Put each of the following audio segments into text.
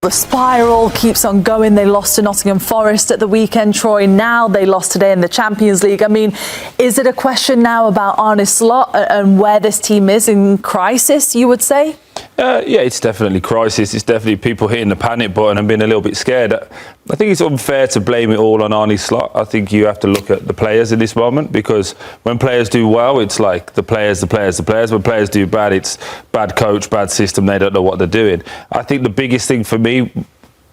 The spiral keeps on going. They lost to Nottingham Forest at the weekend, Troy. Now they lost today in the Champions League. I mean, is it a question now about Arne Slott and where this team is in crisis, you would say? Yeah, it's definitely crisis. It's definitely people hitting the panic button and being a little bit scared. I think it's unfair to blame it all on Arne Slott. I think you have to look at the players in this moment, because when players do well, it's like the players. When players do bad, it's bad coach, bad system. They don't know what they're doing. I think the biggest thing for me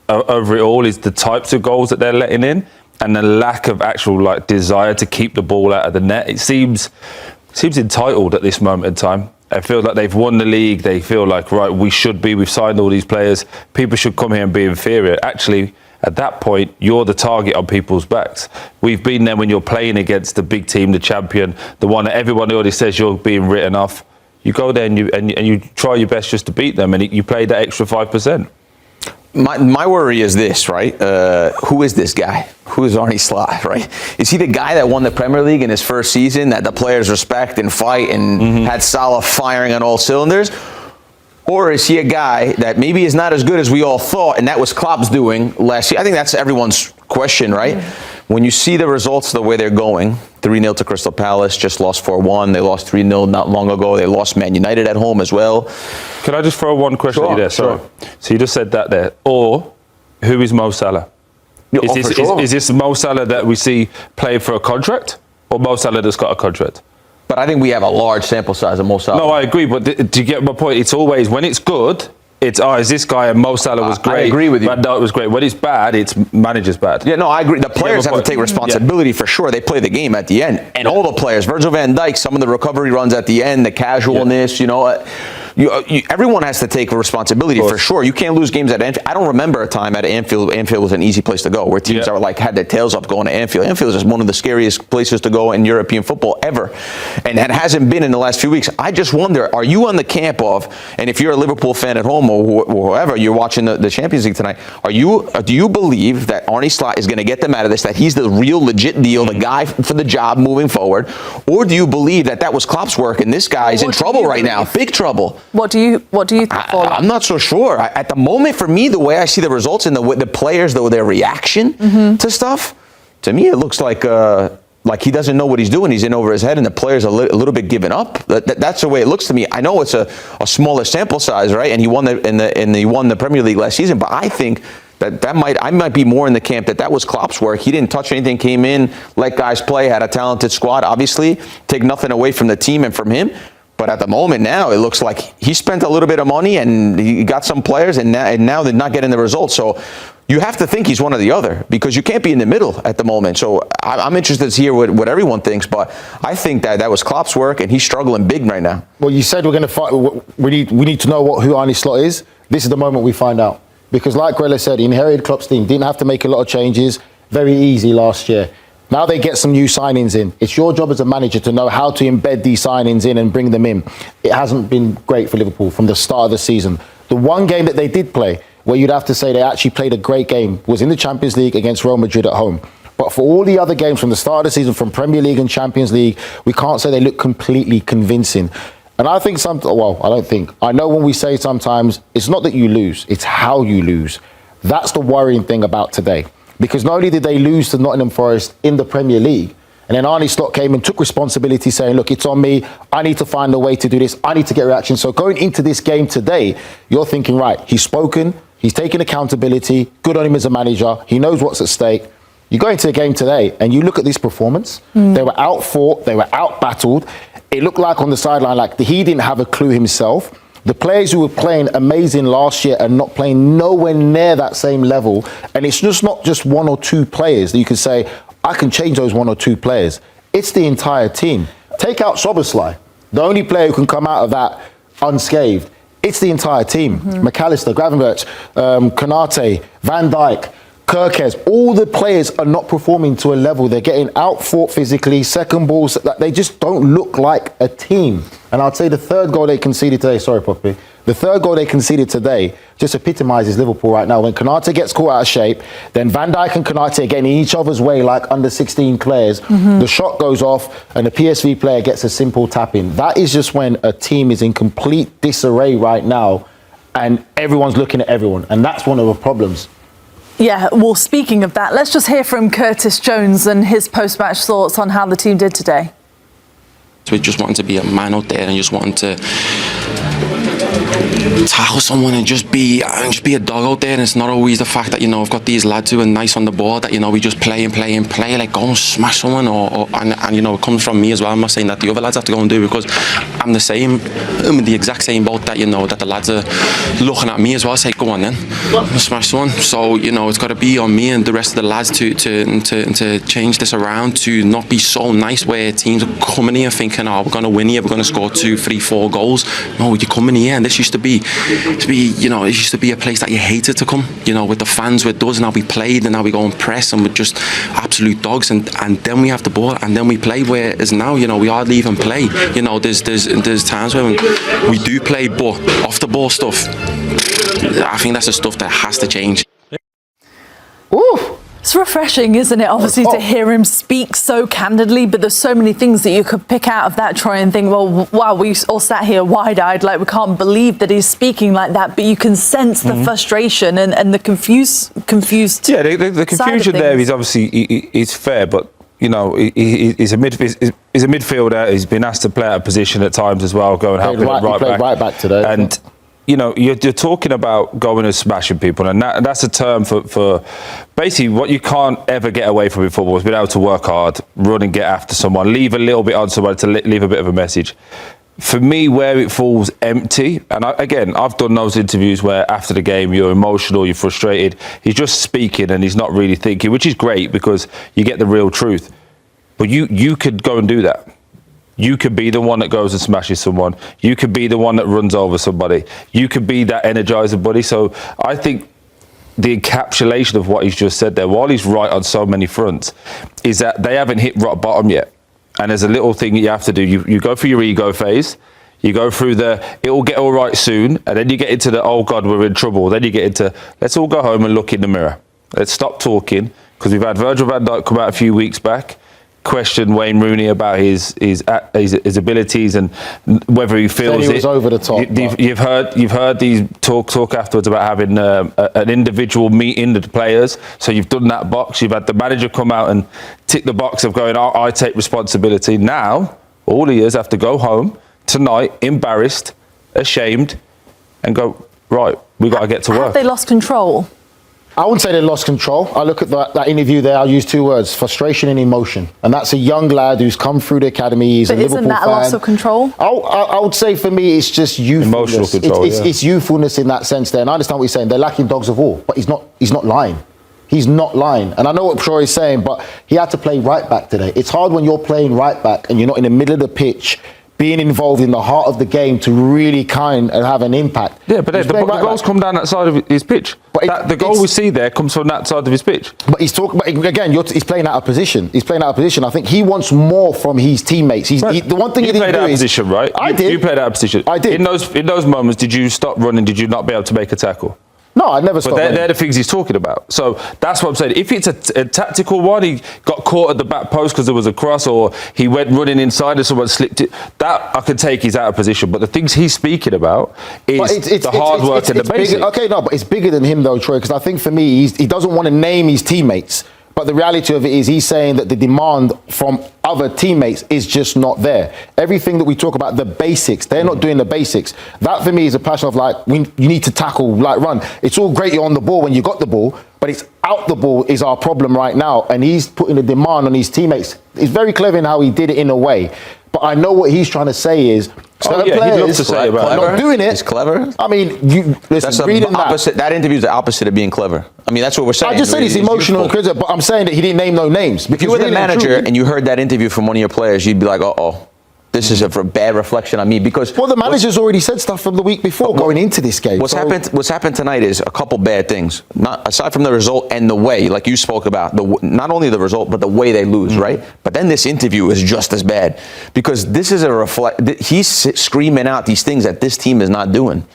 over it all is the types of goals that they're letting in and the lack of actual desire to keep the ball out of the net. It seems entitled at this moment in time. It feels like they've won the league. They feel like, right, we've signed all these players. People should come here and be inferior. Actually, at that point, you're the target on people's backs. We've been there when you're playing against the big team, the champion, the one that everyone already says you're being written off. You go there and you try your best just to beat them, and you play that extra 5%. My worry is this, right? Who is this guy? Who is Arne Slott, right? Is he the guy that won the Premier League in his first season, that the players respect and fight and had Salah firing on all cylinders? Or is he a guy that maybe is not as good as we all thought, and that was Klopp's doing last year? I think that's everyone's question, right? When you see the results the way they're going, 3-0 to Crystal Palace, just lost 4-1. They lost 3-0 not long ago. They lost Man United at home as well. Can I just throw one question at you there? Sorry. So you just said that there. Or, who is Mo Salah? Is this Mo Salah that we see playing for a contract, or Mo Salah that's got a contract? But I think we have a large sample size of Mo Salah. No, I agree. But do you get my point? It's always, when it's good, it's, is this guy, and Mo Salah was great. I agree with you. Van Dijk was great. When it's bad, it's manager's bad. Yeah, no, I agree. The players have to take responsibility for sure. They play the game at the end. And all the players, Virgil van Dijk, some of the recovery runs at the end, the casualness, everyone has to take responsibility for sure. You can't lose games at Anfield. I don't remember a time at Anfield. Anfield was an easy place to go, where teams had their tails up going to Anfield. Anfield is just one of the scariest places to go in European football ever. And that hasn't been in the last few weeks. I just wonder, are you on the camp of, and if you're a Liverpool fan at home or whoever, you're watching the Champions League tonight, do you believe that Arne Slott is going to get them out of this, that he's the real legit deal, the guy for the job moving forward? Or do you believe that was Klopp's work and this guy's in trouble right now, big trouble? What do you think? I'm not so sure. At the moment, for me, the way I see the results and the players, their reaction to stuff, to me, it looks like he doesn't know what he's doing. He's in over his head, and the players are a little bit given up. That's the way it looks to me. I know it's a smaller sample size, right? And he won he won the Premier League last season, but I think I might be more in the camp that was Klopp's work. He didn't touch anything, came in, let guys play, had a talented squad, obviously, take nothing away from the team and from him. But at the moment now, it looks like he spent a little bit of money and he got some players, and now they're not getting the results. So you have to think he's one or the other, because you can't be in the middle at the moment. So I'm interested to hear what everyone thinks, but I think that was Klopp's work, and he's struggling big right now. Well, you said we're going to fight. We need to know who Arne Slott is. This is the moment we find out. Because like Grella said, he inherited Klopp's team, didn't have to make a lot of changes, very easy last year. Now they get some new signings in. It's your job as a manager to know how to embed these signings in and bring them in. It hasn't been great for Liverpool from the start of the season. The one game that they did play, where you'd have to say they actually played a great game, was in the Champions League against Real Madrid at home. But for all the other games from the start of the season, from Premier League and Champions League, we can't say they look completely convincing. And I think I know when we say sometimes, it's not that you lose, it's how you lose. That's the worrying thing about today. Because not only did they lose to Nottingham Forest in the Premier League, and then Arne Slott came and took responsibility, saying, look, it's on me. I need to find a way to do this. I need to get reaction. So going into this game today, you're thinking, right, he's spoken, he's taken accountability, good on him as a manager, he knows what's at stake. You go into the game today and you look at this performance, they were out-fought, they were out-battled. It looked like on the sideline, like he didn't have a clue himself. The players who were playing amazing last year are not playing nowhere near that same level. And it's just not just one or two players that you can say, I can change those one or two players. It's the entire team. Take out Szoboszlai, the only player who can come out of that unscathed. It's the entire team. McAllister, Gravenberch, Konate, Van Dijk, Kirkes, all the players are not performing to a level. They're getting out-fought physically, second balls. They just don't look like a team. And I'd say the third goal they conceded today, sorry, Poppy, the third goal they conceded today just epitomises Liverpool right now. When Konate gets caught out of shape, then Van Dijk and Konate are getting in each other's way like under 16 players. The shot goes off and the PSV player gets a simple tap in. That is just when a team is in complete disarray right now. and everyone's looking at everyone, and that's one of the problems. Yeah, well, speaking of that, let's just hear from Curtis Jones and his post-match thoughts on how the team did today. We just wanted to be a man out there and just wanted to tackle someone and just be a dog out there. And it's not always the fact that, you know, I've got these lads who are nice on the ball that, you know, we just play, like go and smash someone and you know, it comes from me as well. I'm not saying that the other lads have to go and do it, because I'm the exact same boat that, you know, that the lads are looking at me as well, say go on then, smash someone. So, you know, it's got to be on me and the rest of the lads to change this around, to not be so nice where teams are coming here thinking, oh, we're going to win here, we're going to score 2, 3, 4 goals. No, you come in here, and this used to be, you know, it used to be a place that you hated to come, you know, with the fans, with us, and how we played and how we go and press, and we're just absolute dogs, and then we have the ball and then we play, whereas now, you know, we hardly even play. You know, there's times when we do play, but off the ball stuff, I think that's the stuff that has to change. Ooh. It's refreshing, isn't it, obviously, to hear him speak so candidly, but there's so many things that you could pick out of that, Troy, and think, well, wow, we all sat here wide-eyed, like we can't believe that he's speaking like that, but you can sense the frustration and the confused Yeah, the confusion there is obviously is fair, but, you know, he's a midfielder. He's been asked to play out of position at times as well, go and help him right back today. And you know, you're talking about going and smashing people, and that's a term for basically what you can't ever get away from in football is being able to work hard, run and get after someone, leave a little bit on someone to leave a bit of a message. For me, where it falls empty, and I've done those interviews where after the game you're emotional, you're frustrated, he's just speaking and he's not really thinking, which is great because you get the real truth. But you could go and do that. You could be the one that goes and smashes someone. You could be the one that runs over somebody. You could be that energizer buddy. So I think the encapsulation of what he's just said there, while he's right on so many fronts, is that they haven't hit rock bottom yet. And there's a little thing that you have to do. You go through your ego phase. You go through it will get all right soon. And then you get into the, oh God, we're in trouble. Then you get into, let's all go home and look in the mirror. Let's stop talking. Because we've had Virgil van Dijk come out a few weeks back, question Wayne Rooney about his abilities and whether he feels he was over the top. You've heard these talk afterwards about having an individual meeting with the players. So you've done that box. You've had the manager come out and tick the box of going, I take responsibility. Now all he is have to go home tonight, embarrassed, ashamed, and go, right, we got to get to work. Have they lost control? I wouldn't say they lost control. I look at that interview there, I'll use 2 words, frustration and emotion. And that's a young lad who's come through the academy, he's a Liverpool fan. Isn't that a loss of control? I would say for me, it's just youthfulness. Emotional control, it's youthfulness in that sense there. And I understand what you're saying. They're lacking dogs of war, but he's not lying. He's not lying. And I know what Troy is saying, but he had to play right back today. It's hard when you're playing right back and you're not in the middle of the pitch, being involved in the heart of the game to really kind and have an impact. Yeah, but the goals come down that side of his pitch. But the goal we see there comes from that side of his pitch. But he's talking. But again, he's playing out of position. He's playing out of position. I think he wants more from his teammates. The one thing he didn't do is position, right? I did. You played out of position. I did. In those moments, did you stop running? Did you not be able to make a tackle? No, I never stopped. But they're the things he's talking about. So that's what I'm saying. If it's a tactical one, he got caught at the back post because there was a cross, or he went running inside and someone slipped it. That I can take, he's out of position. But the things he's speaking about is the hard work and the basics. Okay, no, but it's bigger than him though, Troy, because I think for me, he doesn't want to name his teammates. But the reality of it is he's saying that the demand from other teammates is just not there. Everything that we talk about, the basics, they're not doing the basics. That for me is a passion of like, you need to tackle, like run. It's all great you're on the ball when you got the ball, but it's out the ball is our problem right now. And he's putting a demand on his teammates. It's very clever in how he did it in a way. But I know what he's trying to say is certain players are not doing it. It's clever. I mean, that interview is the opposite of being clever. I mean, that's what we're saying. I just said it's emotional and critical, but I'm saying that he didn't name no names. If you were the manager and you heard that interview from one of your players, you'd be like, uh-oh, this is a bad reflection on me. Because the manager's already said stuff from the week before going into this game. What's happened tonight is a couple bad things. Not aside from the result and the way, like you spoke about, not only the result but the way they lose, right? But then this interview is just as bad because this is he's screaming out these things that this team is not doing.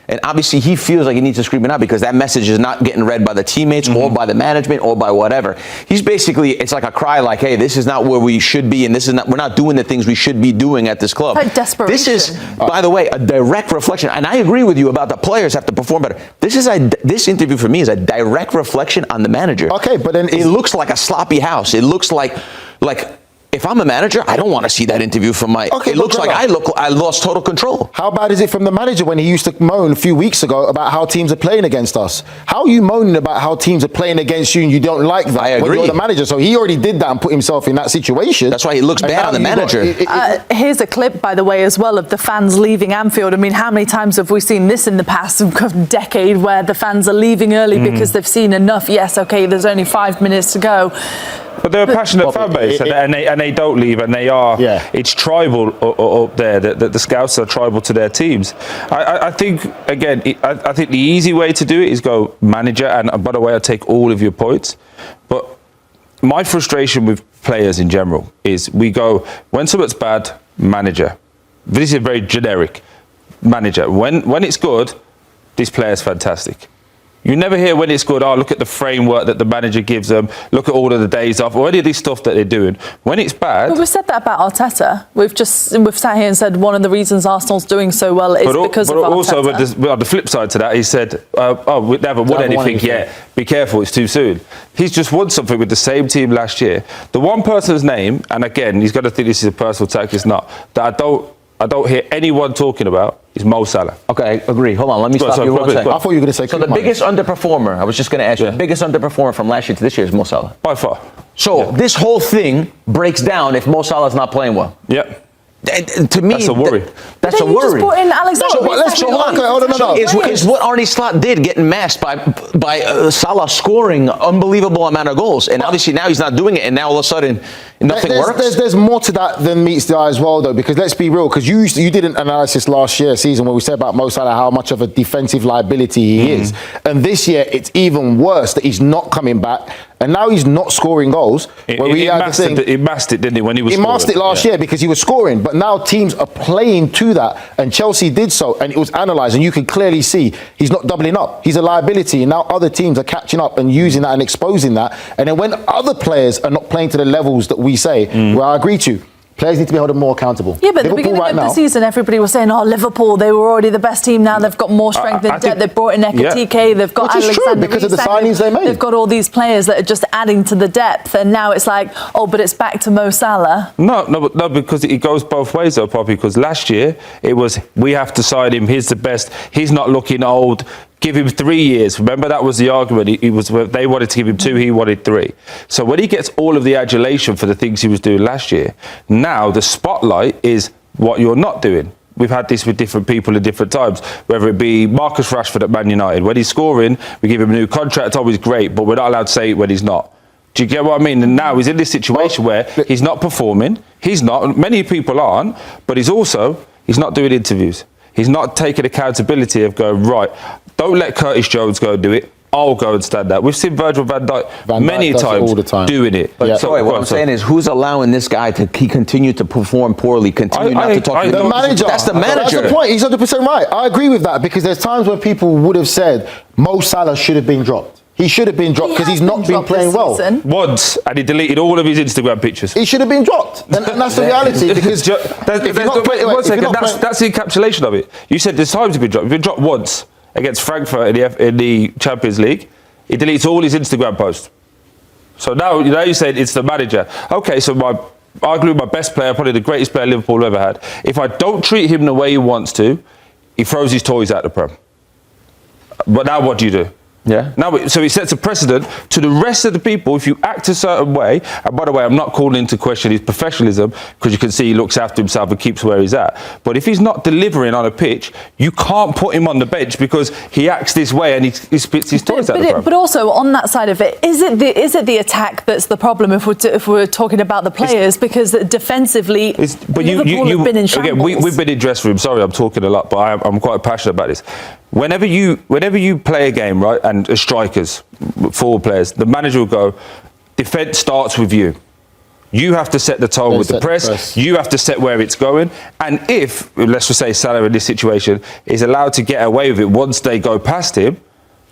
And obviously he feels like he needs to scream it out because that message is not getting read by the teammates or by the management or by whatever. He's basically, it's like a cry like, hey, this is not where we should be, and this is not, we're not doing the things we should be doing at this club. Like desperation. This is, by the way, a direct reflection, and I agree with you about the players have to perform better. This interview for me is a direct reflection on the manager. Okay, but then it looks like a sloppy house. It looks like if I'm a manager, I don't want to see that interview from my. Okay, it looks like I lost total control. How bad is it from the manager when he used to moan a few weeks ago about how teams are playing against us? How are you moaning about how teams are playing against you and you don't like that? I agree. When you're the manager, so he already did that and put himself in that situation. That's why he looks bad on the manager. Here's a clip, by the way, as well, of the fans leaving Anfield. I mean, how many times have we seen this in the past decade where the fans are leaving early because they've seen enough? Yes, okay, there's only 5 minutes to go. But they're a passionate fan base, and they don't leave, and they are. Yeah. It's tribal up there. The Scouts are tribal to their teams. I think again, I think the easy way to do it is go manager. And by the way, I take all of your points. But my frustration with players in general is we go when something's bad, manager. This is very generic. Manager. When it's good, this player's fantastic. You never hear when it's good, oh, look at the framework that the manager gives them, look at all of the days off, or any of this stuff that they're doing. When it's bad... But we've said that about Arteta. We've sat here and said one of the reasons Arsenal's doing so well is because of Arteta. But also, on the flip side to that, he said, we haven't won anything yet. Be careful, it's too soon. He's just won something with the same team last year. The one person's name, and again, he's got to think this is a personal attack, it's not, that I don't hear anyone talking about is Mo Salah. Okay, I agree. Hold on, let me stop you 1 second. I thought you were going to say... So the biggest underperformer, I was just going to ask you, the biggest underperformer from last year to this year is Mo Salah. By far. So this whole thing breaks down if Mo Salah's not playing well. Yep. And to me, that's a worry. That's a Then you worry. just brought in Alexander. Is what Arne Slott did getting masked by Salah scoring unbelievable amount of goals, and obviously now he's not doing it, and now all of a sudden nothing works. There's more to that than meets the eye as well, though, because let's be real, because you did an analysis last season where we said about Mo Salah how much of a defensive liability he is, and this year it's even worse that he's not coming back. And now he's not scoring goals. He masked it, didn't he, when he was scoring? He masked it last year because he was scoring. But now teams are playing to that. And Chelsea did so. And it was analysed. And you can clearly see he's not doubling up. He's a liability. And now other teams are catching up and using that and exposing that. And then when other players are not playing to the levels that we say, well, I agree to, players need to be held more accountable. Yeah, but at the beginning of the season, everybody was saying, oh, Liverpool, they were already the best team. Now they've got more strength in depth. They've brought in Ekitike. They've got Alexander because of the signings they made. They've got all these players that are just adding to the depth. And now it's like, oh, but it's back to Mo Salah. No, because it goes both ways, though, Poppy. Because last year, it was, we have to sign him. He's the best. He's not looking old. Give him 3 years. Remember, that was the argument. They wanted to give him 2, he wanted 3. So when he gets all of the adulation for the things he was doing last year, now the spotlight is what you're not doing. We've had this with different people at different times, whether it be Marcus Rashford at Man United. When he's scoring, we give him a new contract, always great, but we're not allowed to say it when he's not. Do you get what I mean? And now he's in this situation where he's not performing. He's not. Many people aren't, but he's not doing interviews. He's not taking accountability of going, right, don't let Curtis Jones go and do it. I'll go and stand up. We've seen Virgil van Dijk many times all the time doing it. But what I'm saying is, who's allowing this guy to continue to perform poorly, continue not to talk to the manager? That's the manager. That's the point. He's 100% right. I agree with that because there's times when people would have said Mo Salah should have been dropped. He should have been dropped because he's not been playing well. Once, and he deleted all of his Instagram pictures. He should have been dropped. And that's the reality. Because that's the encapsulation of it. You said there's times he's been dropped. He's been dropped once against Frankfurt in the Champions League. He deletes all his Instagram posts. So now you said it's the manager. Okay, so arguably my best player, probably the greatest player Liverpool ever had. If I don't treat him the way he wants to, he throws his toys out the Prem. But now what do you do? Yeah. Now, so he sets a precedent to the rest of the people. If you act a certain way, and by the way, I'm not calling into question his professionalism because you can see he looks after himself and keeps where he's at. But if he's not delivering on a pitch, you can't put him on the bench because he acts this way and he spits his toys out the Prem. But also on that side of it, is it the attack that's the problem if we're talking about the players? Because defensively, Liverpool have been in shambles. Again, we've been in dressing rooms. Sorry, I'm talking a lot, but I'm quite passionate about this. Whenever you play a game, right, and as strikers, forward players, the manager will go, defence starts with you. You have to set the tone with the press. You have to set where it's going. And if, let's just say Salah in this situation, is allowed to get away with it once they go past him,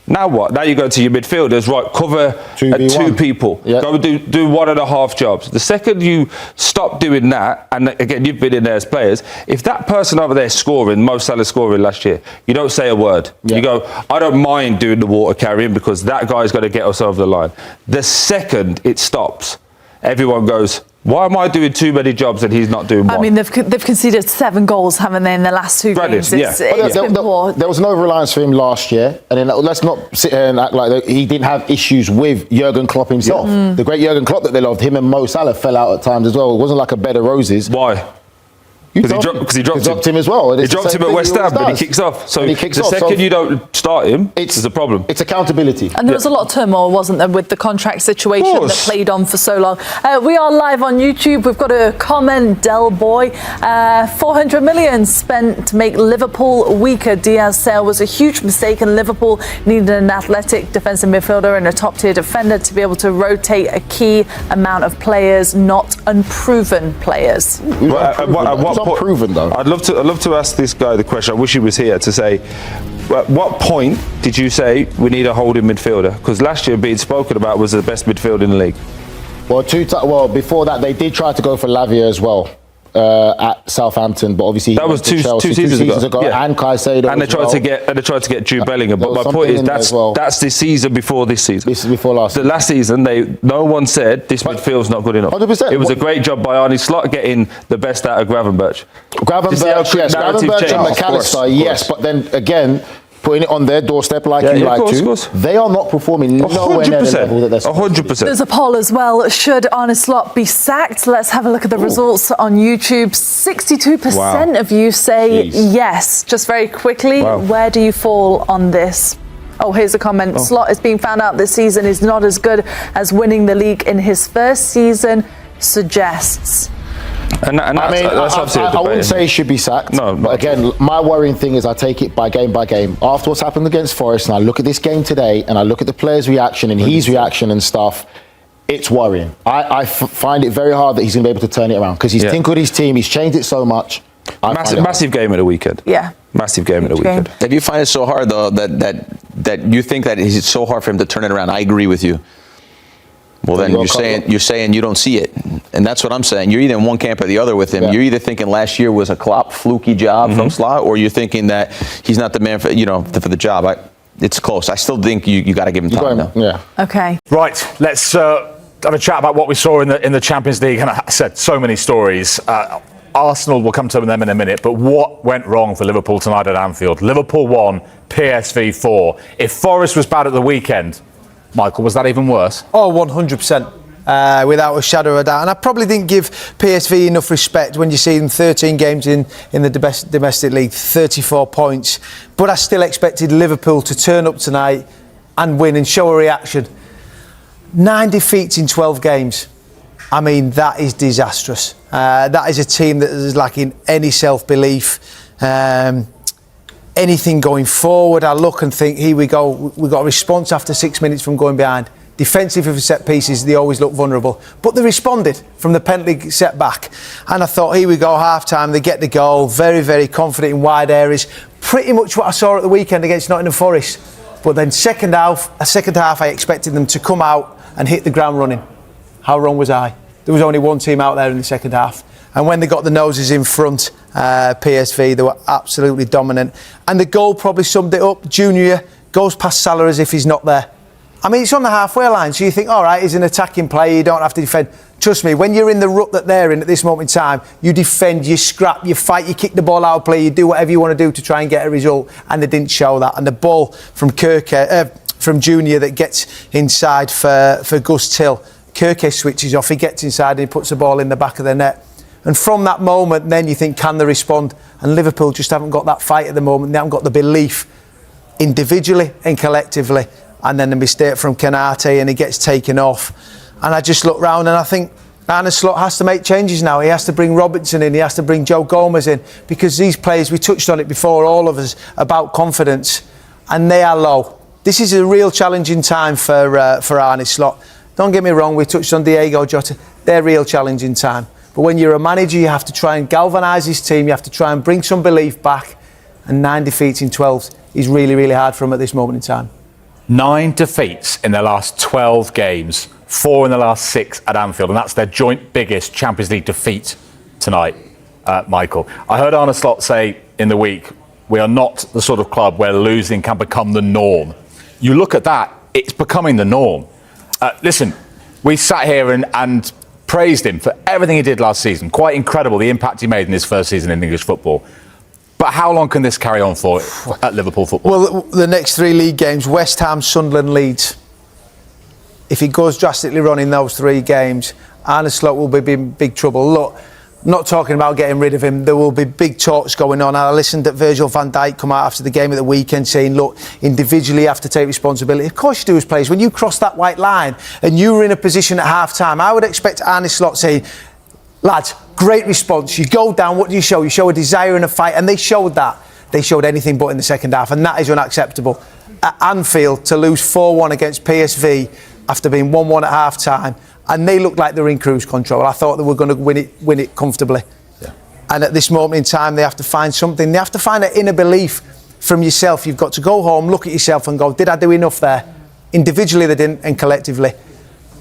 now what? Now you go to your midfielders, right, cover two people. Yep. Go do 1.5 jobs. The second you stop doing that, and again, you've been in there as players, if that person over there scoring, Mo Salah scoring last year, you don't say a word. Yep. You go, I don't mind doing the water carrying because that guy's going to get us over the line. The second it stops, everyone goes, why am I doing too many jobs and he's not doing one? I mean, they've conceded 7 goals, haven't they, in the last 2 games? It's been poor. There was no reliance for him last year, and then let's not sit here and act like he didn't have issues with Jurgen Klopp himself. Yeah. The great Jurgen Klopp that they loved, him and Mo Salah fell out at times as well. It wasn't like a bed of roses. Why? Because he dropped him as well. He dropped him at West Ham, but he kicks off. So the second you don't start him, it's a problem. It's accountability. And there was a lot of turmoil, wasn't there, with the contract situation that played on for so long. We are live on YouTube. We've got a comment, Del Boy. 400 million spent to make Liverpool weaker. Diaz's sale was a huge mistake, and Liverpool needed an athletic defensive midfielder and a top-tier defender to be able to rotate a key amount of players, not unproven players. Proven though. I'd love to ask this guy the question. I wish he was here to say, at what point did you say we need a holding midfielder? Because last year being spoken about was the best midfield in the league. Well, before that they did try to go for Lavia as well at Southampton, but obviously that was two seasons ago. Yeah. And Caicedo. And they tried to get Jude Bellingham. But my point is that's the season before this season. This is before last season. The last season, no one said this midfield's not good enough. 100%. It was a great job by Arne Slott getting the best out of Gravenberch. Gravenberch and McAllister, yes, but then again, putting it on their doorstep like you like to, they are not performing nowhere near the level that they're supposed to be. 100%. There's a poll as well. Should Arne Slott be sacked? Let's have a look at the results on YouTube. 62% of you say yes. Just very quickly, where do you fall on this? Oh, here's a comment. Slott is being found out this season is not as good as winning the league in his first season suggests. I wouldn't say he should be sacked. No, but again, my worrying thing is I take it by game by game. After what's happened against Forest, and I look at this game today, and I look at the players' reaction and his reaction and stuff, it's worrying. I find it very hard that he's going to be able to turn it around because he's tinkered his team, he's changed it so much. Massive game at the weekend. Yeah. Massive game at the weekend. If you find it so hard, though, that you think that it's so hard for him to turn it around, I agree with you. Well, then you're saying you don't see it, and that's what I'm saying. You're either in one camp or the other with him. Yeah. You're either thinking last year was a Klopp fluky job from Slott, or you're thinking that he's not the man for for the job. It's close. I still think you got to give him time now. Yeah. Okay. Right. Let's have a chat about what we saw in the Champions League. And I said so many stories. Arsenal, we'll come to them in a minute, but what went wrong for Liverpool tonight at Anfield? Liverpool 1, PSV 4. If Forest was bad at the weekend, Michael, was that even worse? Oh, 100%, without a shadow of a doubt. And I probably didn't give PSV enough respect when you see them 13 games in the domestic league, 34 points. But I still expected Liverpool to turn up tonight and win and show a reaction. 9 defeats in 12 games. I mean, that is disastrous. That is a team that is lacking any self-belief. Anything going forward, I look and think, here we go. We got a response after 6 minutes from going behind. Defensive of set pieces, they always look vulnerable. But they responded from the penalty set back. And I thought, here we go, half-time, they get the goal. Very, very confident in wide areas. Pretty much what I saw at the weekend against Nottingham Forest. But then second half, I expected them to come out and hit the ground running. How wrong was I? There was only one team out there in the second half. And when they got the noses in front, PSV, they were absolutely dominant. And the goal probably summed it up. Junior goes past Salah as if he's not there. I mean, it's on the halfway line, so you think, all right, he's an attacking player, you don't have to defend. Trust me, when you're in the rut that they're in at this moment in time, you defend, you scrap, you fight, you kick the ball out of play, you do whatever you want to do to try and get a result. And they didn't show that. And the ball from from Junior that gets inside for Gus Till, Kirke switches off, he gets inside and he puts the ball in the back of the net. And from that moment, then you think, can they respond? And Liverpool just haven't got that fight at the moment. They haven't got the belief individually and collectively. And then the mistake from Kanate and he gets taken off. And I just look round and I think Arne Slott has to make changes now. He has to bring Robertson in. He has to bring Joe Gomez in. Because these players, we touched on it before, all of us, about confidence. And they are low. This is a real challenging time for Arne Slott. Don't get me wrong, we touched on Diego Jota. They're real challenging time. But when you're a manager, you have to try and galvanise his team. You have to try and bring some belief back. And 9 defeats in 12 is really, really hard for him at this moment in time. 9 defeats in their last 12 games, 4 in the last 6 at Anfield, and that's their joint biggest Champions League defeat tonight, Michael. I heard Arne Slott say in the week, we are not the sort of club where losing can become the norm. You look at that, it's becoming the norm. Listen, we sat here and praised him for everything he did last season. Quite incredible, the impact he made in his first season in English football. But how long can this carry on for at Liverpool football? Well, the next 3 league games, West Ham, Sunderland, Leeds. If he goes drastically wrong in those 3 games, Arne Slott will be in big trouble. Look, I'm not talking about getting rid of him. There will be big talks going on. I listened to Virgil van Dijk come out after the game at the weekend saying, look, individually you have to take responsibility. Of course you do as players. When you cross that white line and you were in a position at half-time, I would expect Arne Slott saying, lads, great response. You go down, what do you show? You show a desire and a fight, and they showed that. They showed anything but in the second half, and that is unacceptable. At Anfield, to lose 4-1 against PSV after being 1-1 at half-time, and they looked like they were in cruise control. I thought they were going to win it comfortably. Yeah. And at this moment in time, they have to find something. They have to find that inner belief from yourself. You've got to go home, look at yourself and go, did I do enough there? Individually they didn't, and collectively.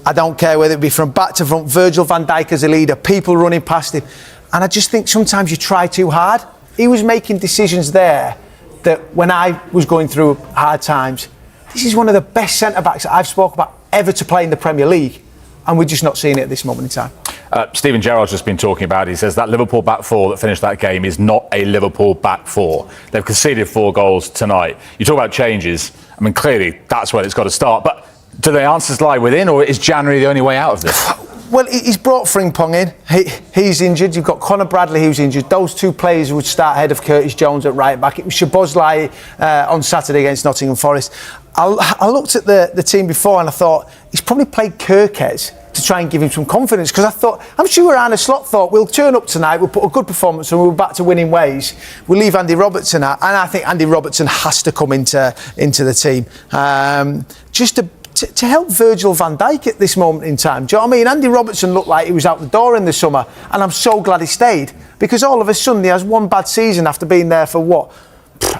I don't care whether it be from back to front, Virgil van Dijk as a leader, people running past him. And I just think sometimes you try too hard. He was making decisions there that when I was going through hard times, this is one of the best centre-backs that I've spoken about ever to play in the Premier League. And we're just not seeing it at this moment in time. Steven Gerrard's just been talking about it. He says that Liverpool back 4 that finished that game is not a Liverpool back 4. They've conceded 4 goals tonight. You talk about changes. I mean, clearly that's where it's got to start. But do the answers lie within, or is January the only way out of this? Well, he's brought Frimpong in. He's injured. You've got Conor Bradley who's injured. Those 2 players would start ahead of Curtis Jones at right back. It was Szoboszlai on Saturday against Nottingham Forest. I looked at the team before and I thought he's probably played Kirkes to try and give him some confidence, because I'm sure Arne Slott thought we'll turn up tonight, we'll put a good performance and we're back to winning ways. We'll leave Andy Robertson out, and I think Andy Robertson has to come into the team just to help Virgil van Dijk at this moment in time. Do you know what I mean? Andy Robertson looked like he was out the door in the summer, and I'm so glad he stayed, because all of a sudden he has 1 bad season after being there for what?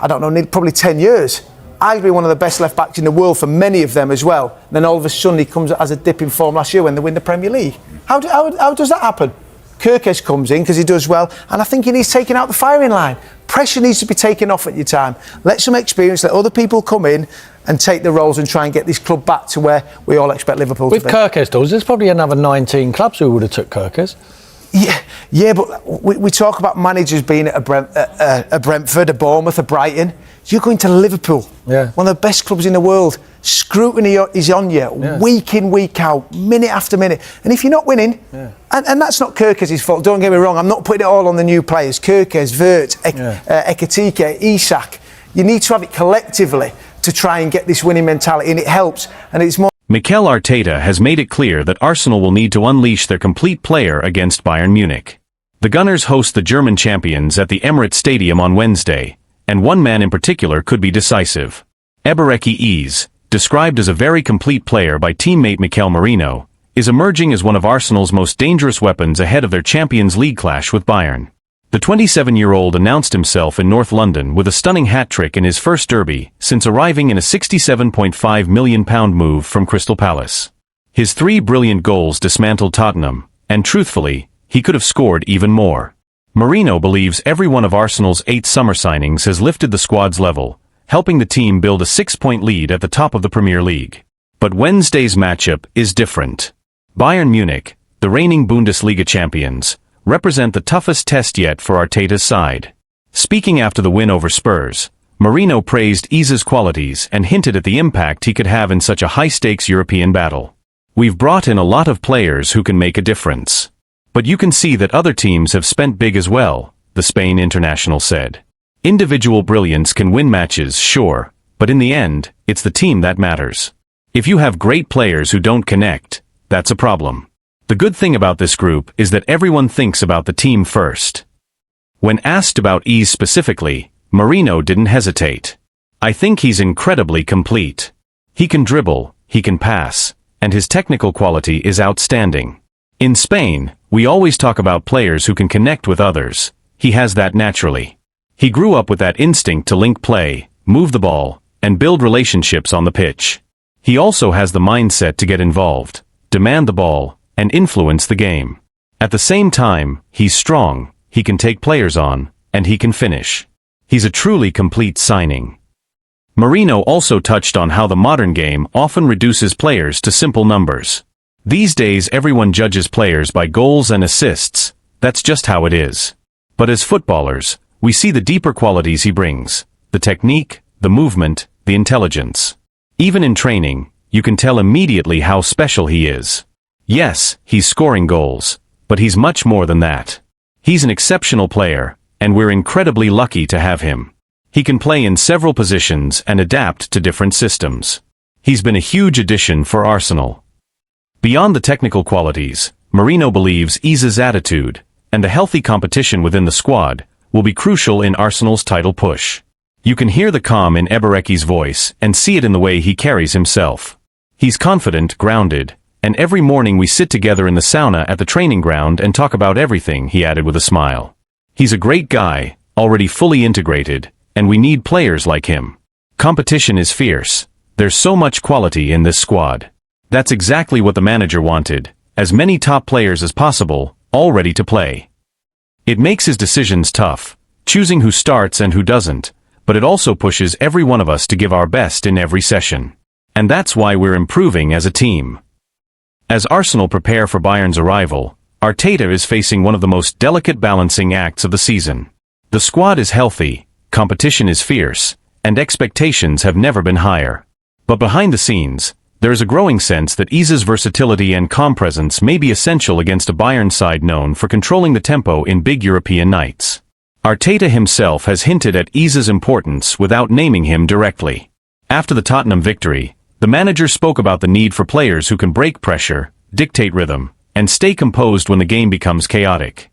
I don't know, probably 10 years. Arguably one of the best left backs in the world for many of them as well. Then all of a sudden he comes as a dip in form last year when they win the Premier League. How does that happen? Kirkes comes in because he does well, and I think he needs taking out the firing line. Pressure needs to be taken off at your time. Let some experience, let other people come in and take the roles and try and get this club back to where we all expect Liverpool to be. With Kirkes, there's probably another 19 clubs who would have took Kirkes. Yeah, but we talk about managers being at a Brentford, a Bournemouth, a Brighton. You're going to Liverpool, one of the best clubs in the world. Scrutiny is on you, week in, week out, minute after minute. And if you're not winning, and that's not Kirkes' fault, don't get me wrong, I'm not putting it all on the new players. Kirkes, Vert, Ekitike, Isak. You need to have it collectively to try and get this winning mentality, and it helps. And it's more. Mikel Arteta has made it clear that Arsenal will need to unleash their complete player against Bayern Munich. The Gunners host the German champions at the Emirates Stadium on Wednesday, and one man in particular could be decisive. Ebereki Eze, described as a very complete player by teammate Mikel Merino, is emerging as one of Arsenal's most dangerous weapons ahead of their Champions League clash with Bayern. The 27-year-old announced himself in North London with a stunning hat-trick in his first derby since arriving in a £67.5 million move from Crystal Palace. His 3 brilliant goals dismantled Tottenham, and truthfully, he could have scored even more. Merino believes every one of Arsenal's 8 summer signings has lifted the squad's level, helping the team build a 6-point lead at the top of the Premier League. But Wednesday's matchup is different. Bayern Munich, the reigning Bundesliga champions, represent the toughest test yet for Arteta's side. Speaking after the win over Spurs, Merino praised Eze's qualities and hinted at the impact he could have in such a high-stakes European battle. "We've brought in a lot of players who can make a difference. But you can see that other teams have spent big as well," the Spain international said. "Individual brilliance can win matches, sure, but in the end, it's the team that matters. If you have great players who don't connect, that's a problem. The good thing about this group is that everyone thinks about the team first." When asked about Eze specifically, Merino didn't hesitate. "I think he's incredibly complete. He can dribble, he can pass, and his technical quality is outstanding. In Spain, we always talk about players who can connect with others. He has that naturally. He grew up with that instinct to link play, move the ball, and build relationships on the pitch. He also has the mindset to get involved, demand the ball, and influence the game. At the same time, he's strong, he can take players on, and he can finish. He's a truly complete signing. Marino also touched on how the modern game often reduces players to simple numbers. These days everyone judges players by goals and assists. That's just how it is. But as footballers, we see the deeper qualities he brings: the technique, the movement, the intelligence. Even in training, you can tell immediately how special he is. Yes, he's scoring goals, but he's much more than that. He's an exceptional player, and we're incredibly lucky to have him. He can play in several positions and adapt to different systems. He's been a huge addition for Arsenal. Beyond the technical qualities, Marino believes Iza's attitude and the healthy competition within the squad will be crucial in Arsenal's title push. You can hear the calm in Eberechi's voice and see it in the way he carries himself. He's confident, grounded, and every morning we sit together in the sauna at the training ground and talk about everything, he added with a smile. He's a great guy, already fully integrated, and we need players like him. Competition is fierce. There's so much quality in this squad. That's exactly what the manager wanted, as many top players as possible, all ready to play. It makes his decisions tough, choosing who starts and who doesn't, but it also pushes every one of us to give our best in every session. And that's why we're improving as a team. As Arsenal prepare for Bayern's arrival, Arteta is facing one of the most delicate balancing acts of the season. The squad is healthy, competition is fierce, and expectations have never been higher. But behind the scenes, there is a growing sense that Iza's versatility and calm presence may be essential against a Bayern side known for controlling the tempo in big European nights. Arteta himself has hinted at Iza's importance without naming him directly. After the Tottenham victory, the manager spoke about the need for players who can break pressure, dictate rhythm, and stay composed when the game becomes chaotic.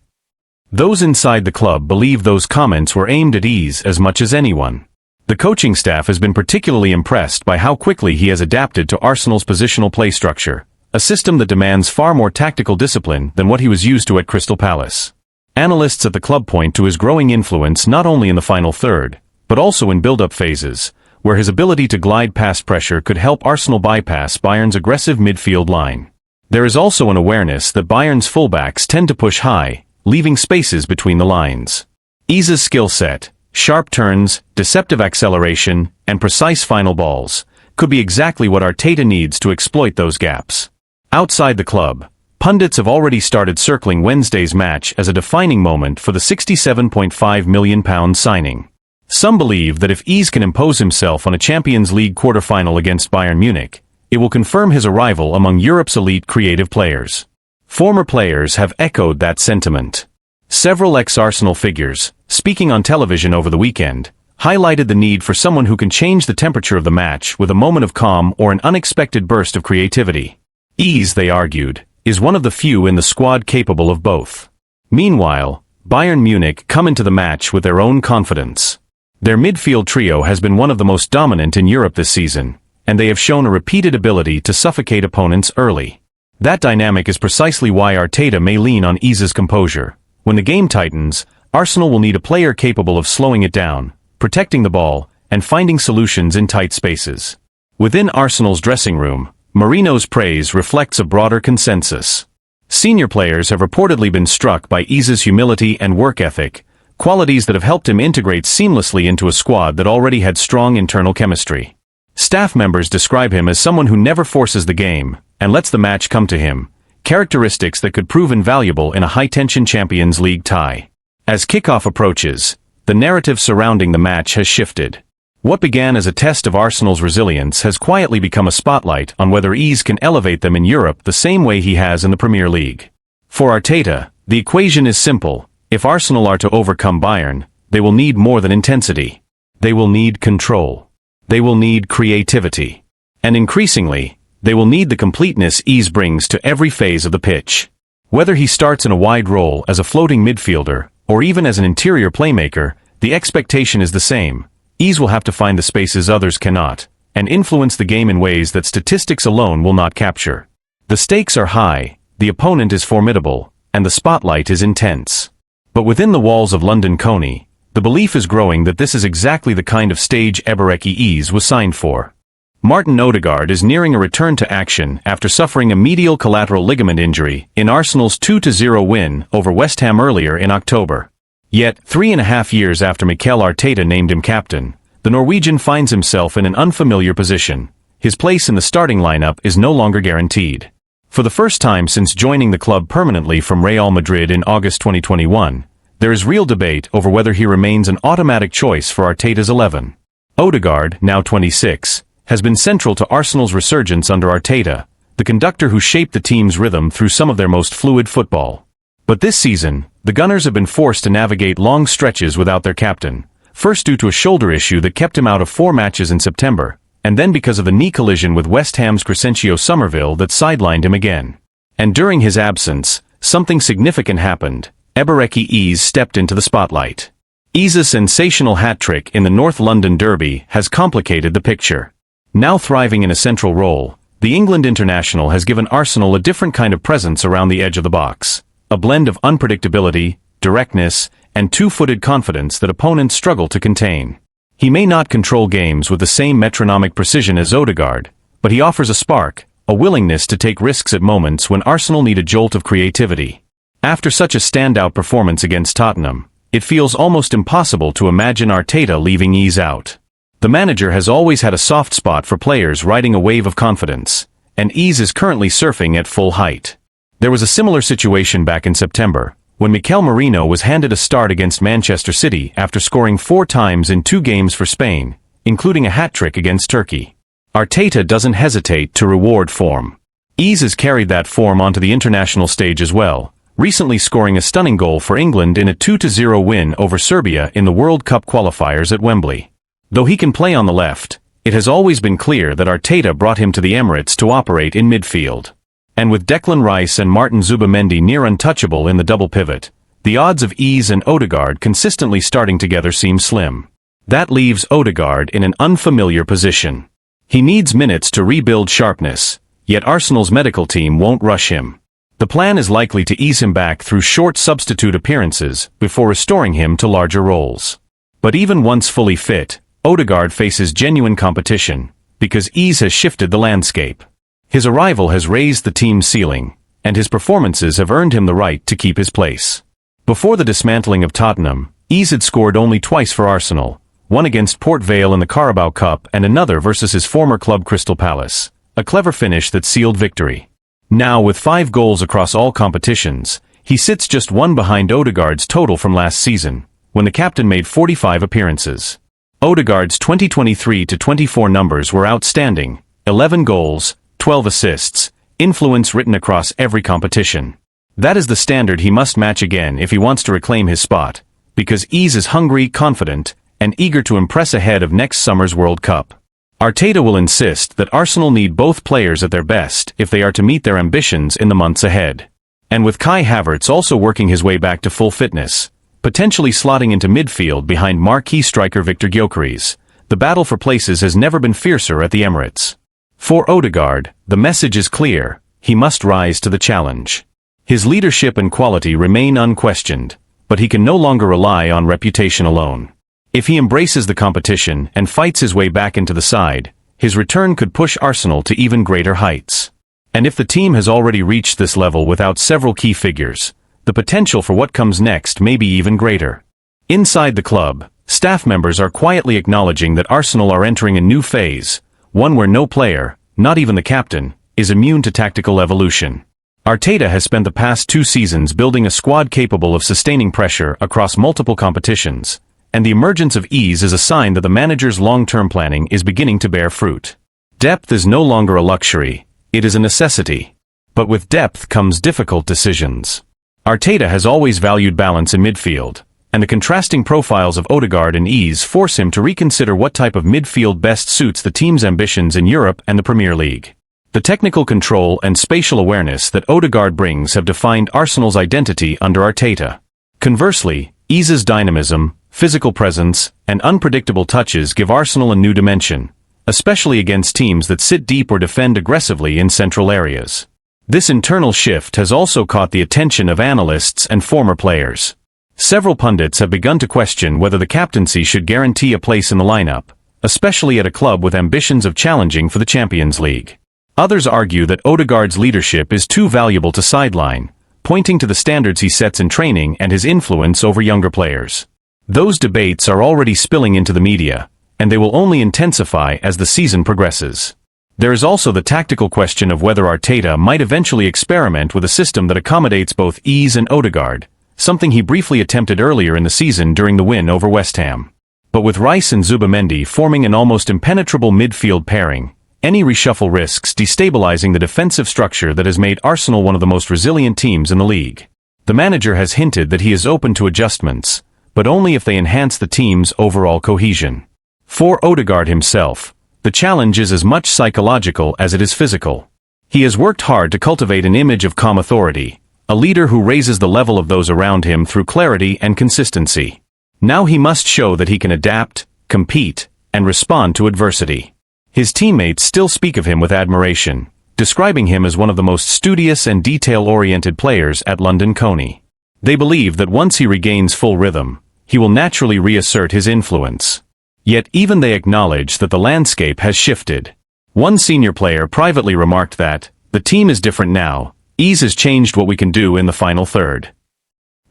Those inside the club believe those comments were aimed at Iza as much as anyone. The coaching staff has been particularly impressed by how quickly he has adapted to Arsenal's positional play structure, a system that demands far more tactical discipline than what he was used to at Crystal Palace. Analysts at the club point to his growing influence not only in the final third, but also in build-up phases, where his ability to glide past pressure could help Arsenal bypass Bayern's aggressive midfield line. There is also an awareness that Bayern's fullbacks tend to push high, leaving spaces between the lines. Iza's skill set, sharp turns, deceptive acceleration, and precise final balls, could be exactly what Arteta needs to exploit those gaps. Outside the club, pundits have already started circling Wednesday's match as a defining moment for the £67.5 million signing. Some believe that if Iza can impose himself on a Champions League quarter-final against Bayern Munich, it will confirm his arrival among Europe's elite creative players. Former players have echoed that sentiment. Several ex-Arsenal figures, speaking on television over the weekend, highlighted the need for someone who can change the temperature of the match with a moment of calm or an unexpected burst of creativity. Iza, they argued, is one of the few in the squad capable of both. Meanwhile, Bayern Munich come into the match with their own confidence. Their midfield trio has been one of the most dominant in Europe this season, and they have shown a repeated ability to suffocate opponents early. That dynamic is precisely why Arteta may lean on Iza's composure. When the game tightens, Arsenal will need a player capable of slowing it down, protecting the ball, and finding solutions in tight spaces. Within Arsenal's dressing room, Marino's praise reflects a broader consensus. Senior players have reportedly been struck by Iza's humility and work ethic, qualities that have helped him integrate seamlessly into a squad that already had strong internal chemistry. Staff members describe him as someone who never forces the game and lets the match come to him, characteristics that could prove invaluable in a high-tension Champions League tie. As kickoff approaches, the narrative surrounding the match has shifted. What began as a test of Arsenal's resilience has quietly become a spotlight on whether Iza can elevate them in Europe the same way he has in the Premier League. For Arteta, the equation is simple. If Arsenal are to overcome Bayern, they will need more than intensity. They will need control. They will need creativity. And increasingly, they will need the completeness Iza brings to every phase of the pitch. Whether he starts in a wide role as a floating midfielder, or even as an interior playmaker, the expectation is the same. Iza will have to find the spaces others cannot, and influence the game in ways that statistics alone will not capture. The stakes are high, the opponent is formidable, and the spotlight is intense. But within the walls of London Coney, the belief is growing that this is exactly the kind of stage Eberechi was signed for. Martin Odegaard is nearing a return to action after suffering a medial collateral ligament injury in Arsenal's 2-0 win over West Ham earlier in October. Yet, 3.5 years after Mikel Arteta named him captain, the Norwegian finds himself in an unfamiliar position. His place in the starting lineup is no longer guaranteed. For the first time since joining the club permanently from Real Madrid in August 2021, there is real debate over whether he remains an automatic choice for Arteta's 11. Odegaard, now 26, has been central to Arsenal's resurgence under Arteta, the conductor who shaped the team's rhythm through some of their most fluid football. But this season, the Gunners have been forced to navigate long stretches without their captain, first due to a shoulder issue that kept him out of 4 matches in September, and then because of a knee collision with West Ham's Crescencio Somerville that sidelined him again. And during his absence, something significant happened. Eberechi stepped into the spotlight. Eze's sensational hat-trick in the North London Derby has complicated the picture. Now thriving in a central role, the England international has given Arsenal a different kind of presence around the edge of the box, a blend of unpredictability, directness, and two-footed confidence that opponents struggle to contain. He may not control games with the same metronomic precision as Odegaard, but he offers a spark, a willingness to take risks at moments when Arsenal need a jolt of creativity. After such a standout performance against Tottenham, it feels almost impossible to imagine Arteta leaving Eze out. The manager has always had a soft spot for players riding a wave of confidence, and Eze is currently surfing at full height. There was a similar situation back in September, when Mikel Merino was handed a start against Manchester City after scoring 4 times in 2 games for Spain, including a hat-trick against Turkey. Arteta doesn't hesitate to reward form. Eze has carried that form onto the international stage as well, recently scoring a stunning goal for England in a 2-0 win over Serbia in the World Cup qualifiers at Wembley. Though he can play on the left, it has always been clear that Arteta brought him to the Emirates to operate in midfield. And with Declan Rice and Martin Zubimendi near untouchable in the double pivot, the odds of Eze and Odegaard consistently starting together seem slim. That leaves Odegaard in an unfamiliar position. He needs minutes to rebuild sharpness, yet Arsenal's medical team won't rush him. The plan is likely to ease him back through short substitute appearances before restoring him to larger roles. But even once fully fit, Odegaard faces genuine competition, because Eze has shifted the landscape. His arrival has raised the team's ceiling, and his performances have earned him the right to keep his place. Before the dismantling of Tottenham, Eze had scored only twice for Arsenal, one against Port Vale in the Carabao Cup and another versus his former club Crystal Palace, a clever finish that sealed victory. Now with 5 goals across all competitions, he sits just 1 behind Odegaard's total from last season, when the captain made 45 appearances. Odegaard's 2023-24 numbers were outstanding: 11 goals, 12 assists, influence written across every competition. That is the standard he must match again if he wants to reclaim his spot, because Eze is hungry, confident, and eager to impress ahead of next summer's World Cup. Arteta will insist that Arsenal need both players at their best if they are to meet their ambitions in the months ahead. And with Kai Havertz also working his way back to full fitness, potentially slotting into midfield behind marquee striker Victor Gyökeres, the battle for places has never been fiercer at the Emirates. For Odegaard, the message is clear: he must rise to the challenge. His leadership and quality remain unquestioned, but he can no longer rely on reputation alone. If he embraces the competition and fights his way back into the side, his return could push Arsenal to even greater heights. And if the team has already reached this level without several key figures, the potential for what comes next may be even greater. Inside the club, staff members are quietly acknowledging that Arsenal are entering a new phase, one where no player, not even the captain, is immune to tactical evolution. Arteta has spent the past 2 seasons building a squad capable of sustaining pressure across multiple competitions, and the emergence of Eze is a sign that the manager's long-term planning is beginning to bear fruit. Depth is no longer a luxury, it is a necessity. But with depth comes difficult decisions. Arteta has always valued balance in midfield, and the contrasting profiles of Odegaard and Eze force him to reconsider what type of midfield best suits the team's ambitions in Europe and the Premier League. The technical control and spatial awareness that Odegaard brings have defined Arsenal's identity under Arteta. Conversely, Eze's dynamism, physical presence, and unpredictable touches give Arsenal a new dimension, especially against teams that sit deep or defend aggressively in central areas. This internal shift has also caught the attention of analysts and former players. Several pundits have begun to question whether the captaincy should guarantee a place in the lineup, especially at a club with ambitions of challenging for the Champions League. Others argue that Odegaard's leadership is too valuable to sideline, pointing to the standards he sets in training and his influence over younger players. Those debates are already spilling into the media, and they will only intensify as the season progresses. There is also the tactical question of whether Arteta might eventually experiment with a system that accommodates both Ease and Odegaard, something he briefly attempted earlier in the season during the win over West Ham. But with Rice and Zubimendi forming an almost impenetrable midfield pairing, any reshuffle risks destabilizing the defensive structure that has made Arsenal one of the most resilient teams in the league. The manager has hinted that he is open to adjustments, but only if they enhance the team's overall cohesion. For Odegaard himself, the challenge is as much psychological as it is physical. He has worked hard to cultivate an image of calm authority, a leader who raises the level of those around him through clarity and consistency. Now he must show that he can adapt, compete, and respond to adversity. His teammates still speak of him with admiration, describing him as one of the most studious and detail-oriented players at London Coney. They believe that once he regains full rhythm, he will naturally reassert his influence. Yet even they acknowledge that the landscape has shifted. One senior player privately remarked that, "The team is different now, Ease has changed what we can do in the final third."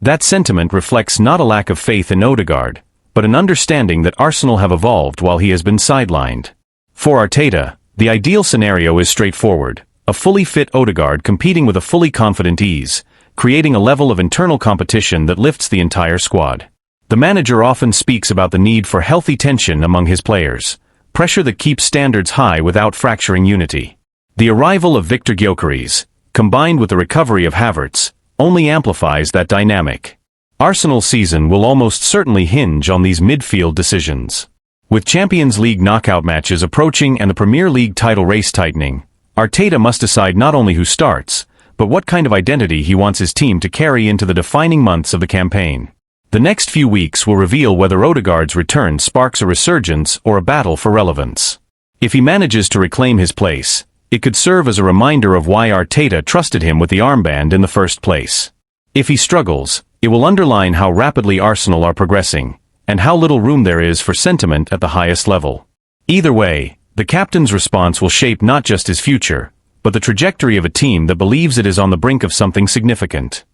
That sentiment reflects not a lack of faith in Odegaard, but an understanding that Arsenal have evolved while he has been sidelined. For Arteta, the ideal scenario is straightforward: a fully fit Odegaard competing with a fully confident Ease, creating a level of internal competition that lifts the entire squad. The manager often speaks about the need for healthy tension among his players, pressure that keeps standards high without fracturing unity. The arrival of Victor Gyökeres, combined with the recovery of Havertz, only amplifies that dynamic. Arsenal's season will almost certainly hinge on these midfield decisions. With Champions League knockout matches approaching and the Premier League title race tightening, Arteta must decide not only who starts, but what kind of identity he wants his team to carry into the defining months of the campaign. The next few weeks will reveal whether Odegaard's return sparks a resurgence or a battle for relevance. If he manages to reclaim his place, it could serve as a reminder of why Arteta trusted him with the armband in the first place. If he struggles, it will underline how rapidly Arsenal are progressing, and how little room there is for sentiment at the highest level. Either way, the captain's response will shape not just his future, but the trajectory of a team that believes it is on the brink of something significant.